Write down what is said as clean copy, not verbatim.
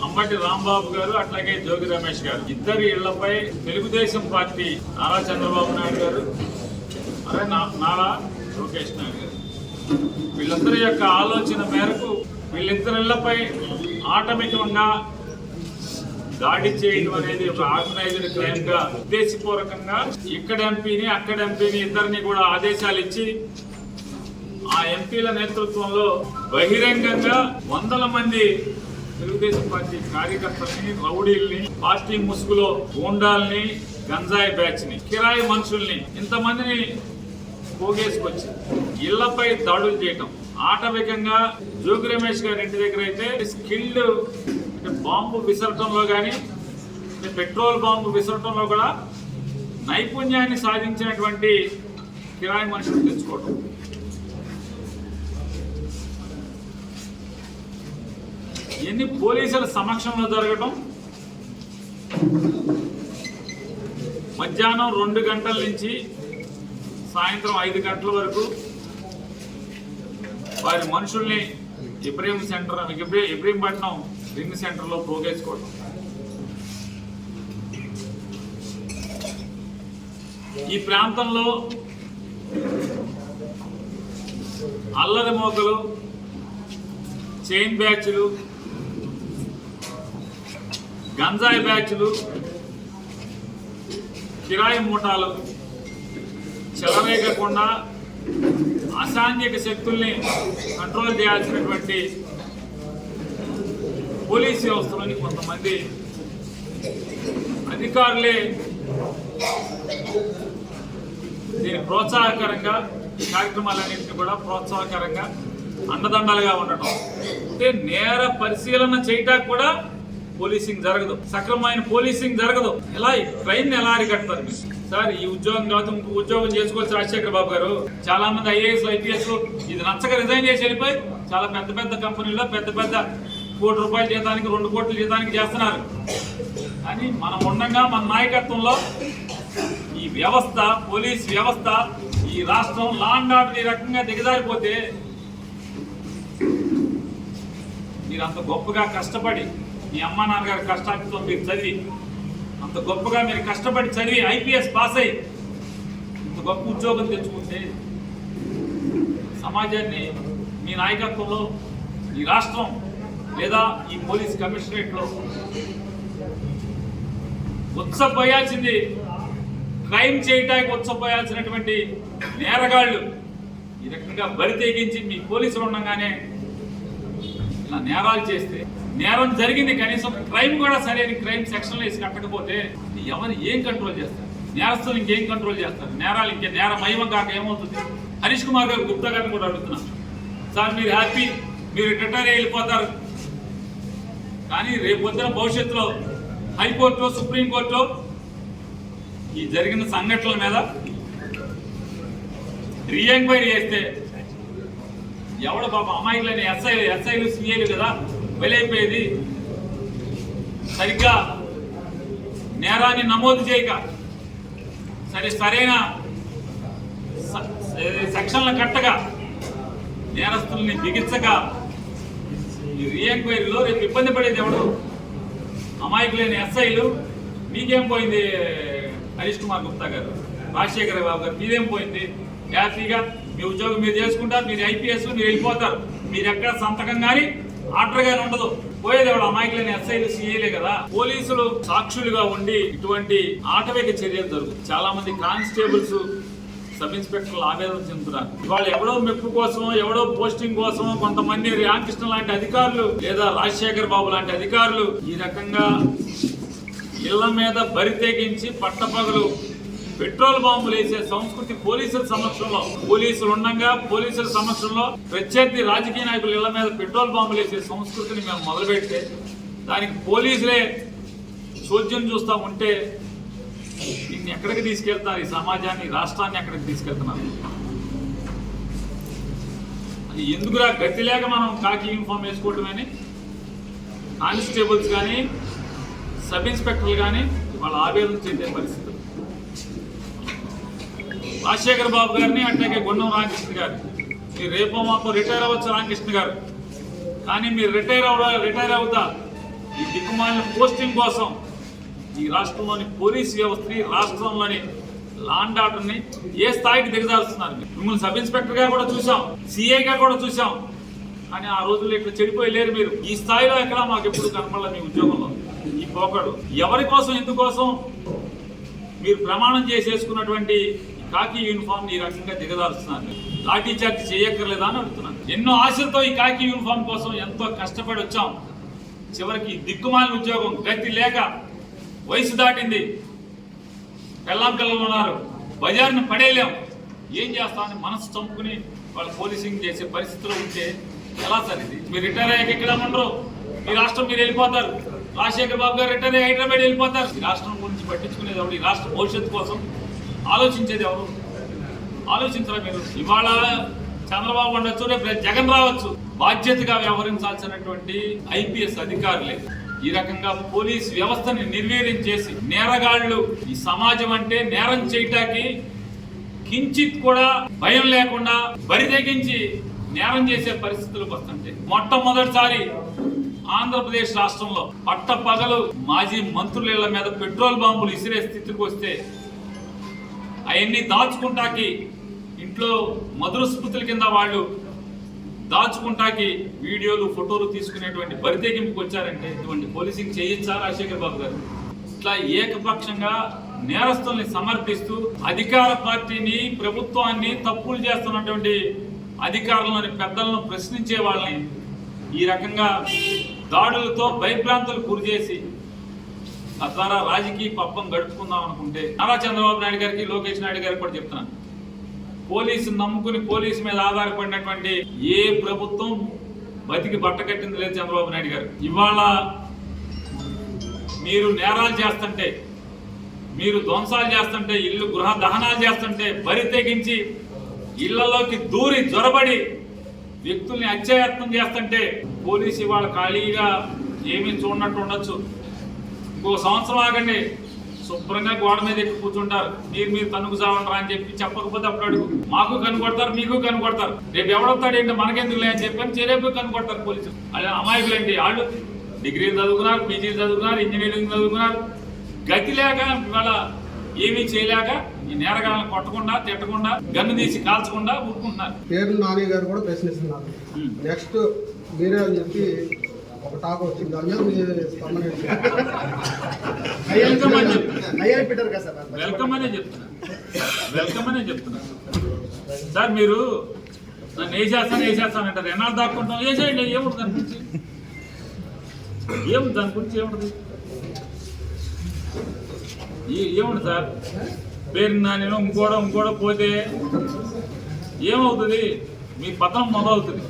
అంబటి రాంబాబు గారు అట్లాగే జోగి రమేష్ గారు ఇద్దరి ఇళ్లపై తెలుగుదేశం పార్టీ నారా చంద్రబాబు నాయుడు గారు నారా లోకేష్ నాయుడు గారు వీళ్ళందరి యొక్క ఆలోచన మేరకు వీళ్ళిద్దరి ఇళ్లపై ఆటమికంగా దాడి చేయడం అనేది ఒక ఆర్గనైజ్డ్ క్రైమ్ గా ఉద్దేశపూర్వకంగా ఇక్కడ ఎంపీని అక్కడ ఎంపీని ఇద్దరిని కూడా ఆదేశాలు ఇచ్చి ఆ ఎంపీల నేతృత్వంలో బహిరంగంగా వందల మంది తెలుగుదేశం పార్టీ కార్యకర్తల్ని రౌడీల్ని పార్టీ ముసుగులో గూండాల్ని గంజాయి బ్యాచ్ ని కిరాయి మనుషుల్ని ఇంతమందిని పోగేసుకొచ్చి ఇళ్లపై దాడులు చేయటం ఆటవికంగా జోగి రమేష్ గారి ఇంటి దగ్గర అయితే స్కిల్డ్ బాంబు విసరటంలో కానీ పెట్రోల్ బాంబు విసరటంలో కూడా నైపుణ్యాన్ని సాధించినటువంటి కిరాయి మనుషులు తెచ్చుకోవటం ఇవన్నీ పోలీసుల సమక్షంలో జరగటం మధ్యాహ్నం 2 గంటల నుంచి సాయంత్రం 5 గంటల వరకు వారి మనుషుల్ని ఇబ్రహీంపట్నం రింగ్ సెంటర్లో పోగేసుకోవడం ఈ ప్రాంతంలో అల్లరి మోకలు చైన్ బ్యాచ్లు గంజాయి బ్యాచ్లు కిరాయి మూటాలు చెలరేగకుండా అసాంఘిక శక్తుల్ని కంట్రోల్ చేయాల్సినటువంటి పోలీస్ వ్యవస్థలోని కొంతమంది అధికారులే దీని ప్రోత్సాహకరంగా ఈ కార్యక్రమాలన్నింటినీ కూడా ప్రోత్సాహకరంగా అండదండలుగా ఉండటం అంటే నేర పరిశీలన చేయటానికి కూడా పోలీసింగ్ జరగదు, సక్రమమైన పోలీసింగ్ జరగదు. ఎలా క్రైమ్ ఎలా అరికడతారు మీరు? సార్ ఈ ఉద్యోగం కాదు ఇంకో ఉద్యోగం చేసుకోవచ్చు. రాజశేఖర బాబు గారు చాలా మంది ఐఏఎస్ ఐపీఎస్ ఇది నచ్చక రిజైన్ చేసి వెళ్ళిపోయి చాలా పెద్ద పెద్ద కంపెనీల్లో పెద్ద పెద్ద ₹1 కోటి జీతానికి 2 కోట్ల జీతానికి చేస్తున్నారు. కానీ మనం ఉండగా మన నాయకత్వంలో ఈ వ్యవస్థ పోలీస్ వ్యవస్థ ఈ రాష్ట్రం లా అండ్ ఆర్డర్ ఈ రకంగా దిగజారిపోతే మీరు అంత గొప్పగా కష్టపడి మీ అమ్మా నాన్నగారి కష్టాలతో మీరు చదివి అంత గొప్పగా మీరు కష్టపడి చదివి ఐపీఎస్ పాస్ అయ్యి ఇంత గొప్ప ఉద్యోగం తెచ్చుకుంటే సమాజాన్ని మీ నాయకత్వంలో ఈ రాష్ట్రం లేదా ఈ పోలీస్ కమిషనరేట్లో ఉత్సపోయాల్సింది క్రైమ్ చేయటానికి ఉత్సపోయాల్సినటువంటి నేరగాళ్లు ఈ రకంగా బరి తెగించి మీ పోలీసులు ఉండగానే ఇలా నేరాలు చేస్తే నేరం జరిగింది కనీసం క్రైమ్ కూడా సరైన క్రైమ్ సెక్షన్లో వేసి కట్టకపోతే ఎవరు ఏం కంట్రోల్ చేస్తారు? నేరస్తులు ఇంకేం కంట్రోల్ చేస్తారు? నేరాలు ఇంకే నేరమయం కాక ఏమవుతుంది? హరీష్ కుమార్ గారు గుప్తా గారిని కూడా అడుగుతున్నాను. సార్ మీరు హ్యాపీ, మీరు రిటైర్ వెళ్ళిపోతారు, కానీ రేపొద్దున భవిష్యత్తులో హైకోర్టు సుప్రీంకోర్టు ఈ జరిగిన సంఘటనల మీద రీఎంక్వైరీ చేస్తే ఎవడు పాప అమాయకులైన ఎస్ఐలు సిఐలు కదా వెలైపోయేది. సరిగ్గా నేరాన్ని నమోదు చేయక సరైన సెక్షన్ల కట్టగా నేరస్తుల్ని బిగించక ఈ రీఎంక్వైరీలో రేపు ఇబ్బంది పడేది ఎవడు? అమాయకులైన ఎస్ఐలు. మీకేం పోయింది హరీష్ కుమార్ గుప్తా గారు, రాజశేఖర బాబు గారు? మీరేం పోయింది? హ్యాపీగా మీ ఉద్యోగం మీరు చేసుకుంటారు, మీరు ఐపీఎస్ మీరు వెళ్ళిపోతారు. మీరు ఎక్కడ సంతకం కానీ ఆర్డర్ గానీ ఉండదు. పోయేది ఎవడు? అమాయకులైన ఎస్ఐలు సిఐలే కదా. పోలీసులు సాక్షులుగా ఉండి ఇటువంటి ఆటవిక చర్యలు జరుగుతాయి. చాలా మంది కానిస్టేబుల్స్ సబ్ ఇన్స్పెక్టర్లు ఆవేదన చెందుతున్నారు. వాళ్ళు ఎవడో మెప్పు కోసం ఎవడో పోస్టింగ్ కోసం కొంతమంది రామకృష్ణ లాంటి అధికారులు లేదా రాజశేఖర్ బాబు లాంటి అధికారులు ఈ రకంగా ఇళ్ల మీద బరి తెగించి పట్టపగలు పెట్రోల్ బాంబులు వేసే సంస్కృతి పోలీసుల సమక్షంలో, పోలీసులు ఉండగా పోలీసుల సమక్షంలో ప్రత్యర్థి రాజకీయ నాయకులు ఇళ్ల మీద పెట్రోల్ బాంబులు వేసే సంస్కృతిని మేము మొదలుపెడితే దానికి పోలీసులే చోద్యం చూస్తూ ఉంటే దీన్ని ఎక్కడికి తీసుకెళ్తున్నారు? ఈ సమాజాన్ని రాష్ట్రాన్ని ఎక్కడికి తీసుకెళ్తున్నారు? అది ఎందుకురా గతి లేక మనం కాకి యూనిఫామ్ వేసుకోవటమని కానిస్టేబుల్స్ కానీ సబ్ ఇన్స్పెక్టర్లు కానీ వాళ్ళ ఆవేదన చెందే పరిస్థితి. రాజశేఖర బాబు గారిని అట్లాగే గుండం రామకృష్ణ గారు, మీరు రేపో మాపో రిటైర్ అవ్వచ్చు రామకృష్ణ గారు, కానీ మీరు రిటైర్ అవుతా ఈ దిక్కుమాలిన పోస్టింగ్ కోసం ఈ రాష్ట్రంలోని పోలీస్ వ్యవస్థని, రాష్ట్రంలోని లాండ్ ఆర్డర్ని ఏ స్థాయికి దిగజారుస్తున్నారు. మిమ్మల్ని సబ్ ఇన్స్పెక్టర్గా కూడా చూసాం, సిఐగా కూడా చూసాం, కానీ ఆ రోజుల్లో ఇట్లా చెడిపోయి లేరు మీరు. ఈ స్థాయిలో ఎక్కడ మాకు ఎప్పుడు కనపడలేదు మీ ఉద్యోగంలో. ఈ పోకడు ఎవరి కోసం, ఎందుకోసం మీరు ప్రమాణం చేసేసుకున్నటువంటి కాకి యూనిఫామ్ ఈ రకంగా దిగజారుస్తున్నారు. లాఠీ చార్జ్ చేయక్కర్లేదా అని అడుగుతున్నాను. ఎన్నో ఆశలతో ఈ కాకి యూనిఫామ్ కోసం ఎంతో కష్టపడి వచ్చాం. చివరికి దిక్కుమాలిన ఉద్యోగం, గతి లేక, వయసు దాటింది, పిల్లం పిల్లలు ఉన్నారు, బజార్ని పడేయలేం, ఏం చేస్తామని మనసు చంపుకుని వాళ్ళు పోలీసింగ్ చేసే పరిస్థితిలో ఉంటే ఎలా సార్ ఇది? మీరు రిటైర్ అయ్యాక ఇక్కడ ఉండరు, మీ రాష్ట్రం మీరు వెళ్ళిపోతారు. రాజశేఖర్ బాబు గారు రిటైర్ అయ్యి హైదరాబాద్ వెళ్ళిపోతారు. ఈ రాష్ట్రం గురించి పట్టించుకునేది ఎవరు? ఈ రాష్ట్ర భవిష్యత్తు కోసం ఆలోచించేది ఎవరు? ఆలోచించరా మీరు? ఇవాళ చంద్రబాబు ఉండొచ్చు, రేపు జగన్ రావచ్చు. బాధ్యతగా వ్యవహరించాల్సినటువంటి ఐపీఎస్ అధికారులే ఈ రకంగా పోలీస్ వ్యవస్థని నిర్వీర్యం చేసి, నేరగాళ్లు ఈ సమాజం అంటే నేరం చేయటానికి కించిత్ కూడా భయం లేకుండా బరి తెగించి నేరం చేసే పరిస్థితులకు వస్తుంటే, మొట్టమొదటిసారి ఆంధ్రప్రదేశ్ రాష్ట్రంలో పట్టపగలు మాజీ మంత్రుల మీద పెట్రోల్ బాంబులు ఇసిరే స్థితికి వస్తే, అవన్నీ దాచుకుంటాకి ఇంట్లో మధుర స్మృతుల కింద వాళ్ళు దాచుకుంటాకి వీడియోలు, ఫోటోలు తీసుకునేటువంటి బరితెగింపుకి వచ్చారంటే ఇటువంటి పోలీసింగ్ చేయొచ్చా రాజశేఖర్ బాబు గారు? ఇట్లా ఏకపక్షంగా నేరస్తుల్ని సమర్థిస్తూ అధికార పార్టీని, ప్రభుత్వాన్ని తప్పులు చేస్తున్నటువంటి అధికారులని, పెద్దలను ప్రశ్నించే వాళ్ళని ఈ రకంగా దాడులతో భయభ్రాంతులు గురి చేసి తద్వారా రాజకీయ పబ్బం గడుపుకుందాం అనుకుంటే, నారా చంద్రబాబు నాయుడు గారికి, లోకేష్ నాయుడు గారికి కూడా చెప్తున్నాను, పోలీసు నమ్ముకుని పోలీసు మీద ఆధారపడినటువంటి ఏ ప్రభుత్వం బతికి బట్టకట్టింది లేదు చంద్రబాబు నాయుడు గారు. ఇవాళ మీరు నేరాలు చేస్తుంటే, మీరు ధ్వంసాలు చేస్తుంటే, ఇల్లు గృహ దహనాలు చేస్తుంటే బరి తెగించి ఇళ్లలోకి దూరి జొరబడి వ్యక్తుల్ని అత్యాయత్నం చేస్తుంటే పోలీసు ఇవాళ ఖాళీగా ఏమీ చూడనట్టు ఉండొచ్చు. ఇంకో సంవత్సరం ఆగండి, శుభ్రంగా గోడ మీద ఎక్కి కూర్చుంటారు. మీరు తనుకు సావంటారా అని చెప్పి చెప్పకపోతే అప్పుడు అడుగు, మాకు కనుకొడతారు, మీకు కనుకొడతారు. రేపు ఎవడొస్తాడు ఏంటి మనకెందుకు అని చెప్పని రేపు కనుకొడతారు పోలీసులు. అదే అమాయకులు ఏంటి వాళ్ళు? డిగ్రీలు చదువుకున్నారు, పీజీలు చదువుకున్నారు, ఇంజనీరింగ్ చదువుకున్నారు, గతి లేక ఇవాళ ఏమీ చేయలేక ఈ నేరగాళ్ళని కొట్టకుండా, తిట్టకుండా, గన్ను తీసి కాల్చకుండా ఊరుకుంటున్నారు. పేరు నాని గారు కూడా ప్రశ్నిస్తున్నారు. నెక్స్ట్ మీరే అని చెప్పి ఒక టాక్ వచ్చింది. దాని మీద మీరు స్పందన వెల్కమ్ అనే చెప్తున్నా సార్. మీరు నన్ను వేసేస్తాను అంటారు, ఎన్నాళ్ళు దాక్కుంటాం, వేసేయండి, ఏముంటుంది దాని గురించి, ఏముంటుంది ఏముంటుంది సార్? పేరు నేను ఇంకోడ పోతే ఏమవుతుంది? మీ పతనం మొదలవుతుంది.